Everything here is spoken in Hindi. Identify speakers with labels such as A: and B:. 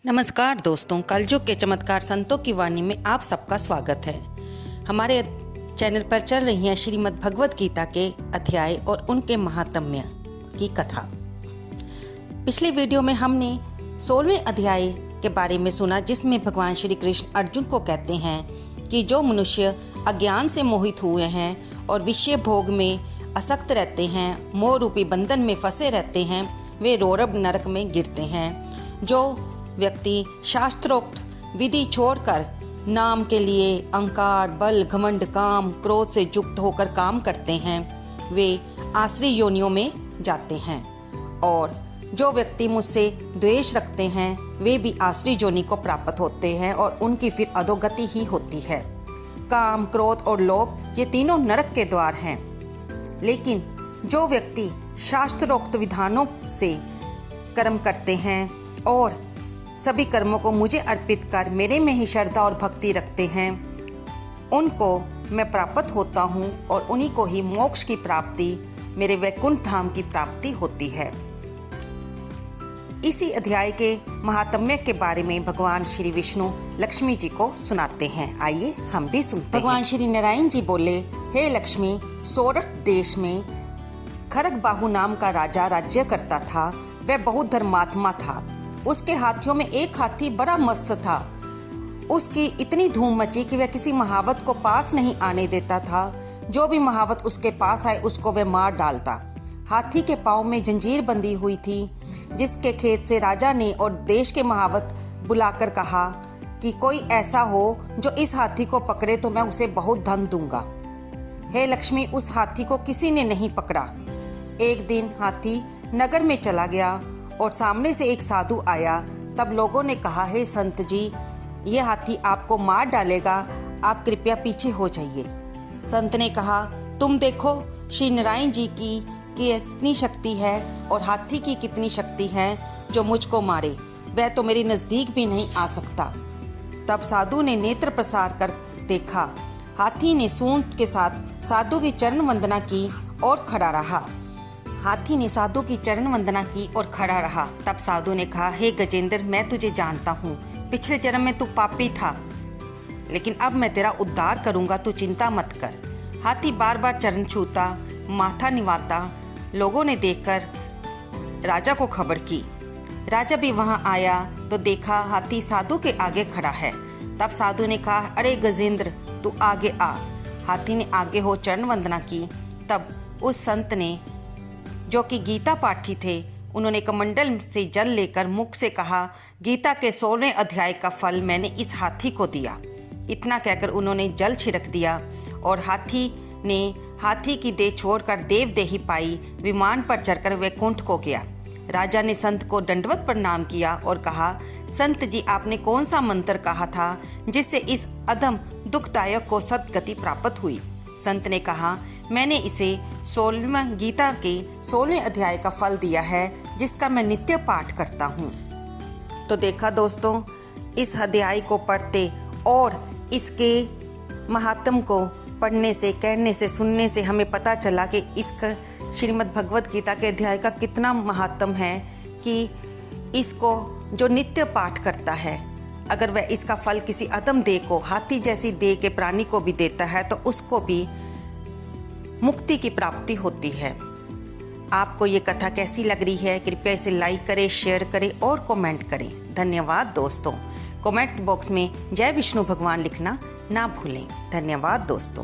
A: नमस्कार दोस्तों, कलयुग के चमत्कार संतों की वाणी में आप सबका स्वागत है। हमारे चैनल पर चल रही है श्रीमद् भगवद गीता के अध्याय और उनके महात्म्य की कथा। पिछली वीडियो में हमने 16वें अध्याय के बारे में सुना, जिसमें भगवान श्री कृष्ण अर्जुन को कहते हैं कि जो मनुष्य अज्ञान से मोहित हुए हैं और विषय भोग में आसक्त रहते हैं, मोह रूपी बंधन में फंसे रहते हैं, वे रौरव नरक में गिरते हैं। जो व्यक्ति शास्त्रोक्त विधि छोड़कर नाम के लिए अहंकार, बल, घमंड, काम, क्रोध से युक्त होकर काम करते हैं, वे आसुरी योनियों में जाते हैं। और जो व्यक्ति मुझसे द्वेष रखते हैं, वे भी आसुरी योनि को प्राप्त होते हैं और उनकी फिर अधोगति ही होती है। काम, क्रोध और लोभ ये तीनों नरक के द्वार हैं। लेकिन जो व्यक्ति शास्त्रोक्त विधानों से कर्म करते हैं और सभी कर्मों को मुझे अर्पित कर मेरे में ही श्रद्धा और भक्ति रखते हैं, उनको मैं प्राप्त होता हूँ और उन्हीं को ही मोक्ष की प्राप्ति, मेरे वैकुंठ धाम की प्राप्ति होती है। इसी अध्याय के महात्म्य के बारे में भगवान श्री विष्णु लक्ष्मी जी को सुनाते हैं। आइए हम भी सुनते हैं। भगवान श्री नारायण जी बोले, हे लक्ष्मी, सोरठ देश में खरगबाहु नाम का राजा राज्य करता था। वह बहुत धर्मात्मा था। उसके हाथियों में एक हाथी बड़ा मस्त था। उसकी इतनी धूम मची कि वह किसी महावत को पास नहीं आने देता था। जो भी महावत उसके पास आए उसको वह मार डालता। हाथी के पाँव में जंजीर बंधी हुई थी, जिसके खेत से राजा ने और देश के महावत बुलाकर कहा कि कोई ऐसा हो जो इस हाथी को पकड़े तो मैं उसे बहुत धन दूंगा। हे लक्ष्मी, उस हाथी को किसी ने नहीं पकड़ा। एक दिन हाथी नगर में चला गया और सामने से एक साधु आया। तब लोगों ने कहा, हे संत जी, ये हाथी आपको मार डालेगा, आप कृपया पीछे हो जाइए। संत ने कहा, तुम देखो श्री नारायण जी की कितनी शक्ति है और हाथी की कितनी शक्ति है जो मुझको मारे, वह तो मेरे नज़दीक भी नहीं आ सकता। तब साधु ने नेत्र प्रसार कर देखा। हाथी ने सूंड के साथ साधु की चरण वंदना की और खड़ा रहा। तब साधु ने कहा, हे गजेंद्र, मैं तुझे जानता हूँ। पिछले जन्म में तू पापी था, लेकिन अब मैं तेरा उद्धार करूँगा, तू चिंता मत कर। हाथी बार बार चरण छूता, माथा निवाता। लोगों ने देखकर राजा को खबर की। राजा भी वहाँ आया तो देखा हाथी साधु के आगे खड़ा है। तब साधु ने कहा, अरे गजेंद्र, तू आगे आ। हाथी ने आगे हो चरण वंदना की। तब उस संत ने, जो कि गीता पाठी थे, उन्होंने कमंडल से जल लेकर मुख से कहा, गीता के 16वें अध्याय का फल मैंने इस हाथी को दिया। इतना कहकर उन्होंने जल छिड़क दिया और हाथी ने हाथी की देह छोड़कर देवदेही पाई। विमान पर चढ़कर वैकुंठ को गया। राजा ने संत को दंडवत प्रणाम किया और कहा, संत जी, आपने कौन सा मंत्र कहा था जिससे इस अधम दुखदायक को सद्गति प्राप्त हुई? संत ने कहा, मैंने इसे 16वें गीता के 16वें अध्याय का फल दिया है, जिसका मैं नित्य पाठ करता हूँ। तो देखा दोस्तों, इस अध्याय को पढ़ते और इसके महात्म को पढ़ने से, कहने से, सुनने से हमें पता चला कि इसका श्रीमद् भगवद गीता के अध्याय का कितना महात्म है कि इसको जो नित्य पाठ करता है, अगर वह इसका फल किसी अधम देह को, हाथी जैसी देह के प्राणी को भी देता है, तो उसको भी मुक्ति की प्राप्ति होती है। आपको ये कथा कैसी लग रही है? कृपया इसे लाइक करें, शेयर करें और कमेंट करें। धन्यवाद दोस्तों। कमेंट बॉक्स में जय विष्णु भगवान लिखना ना भूलें। धन्यवाद दोस्तों।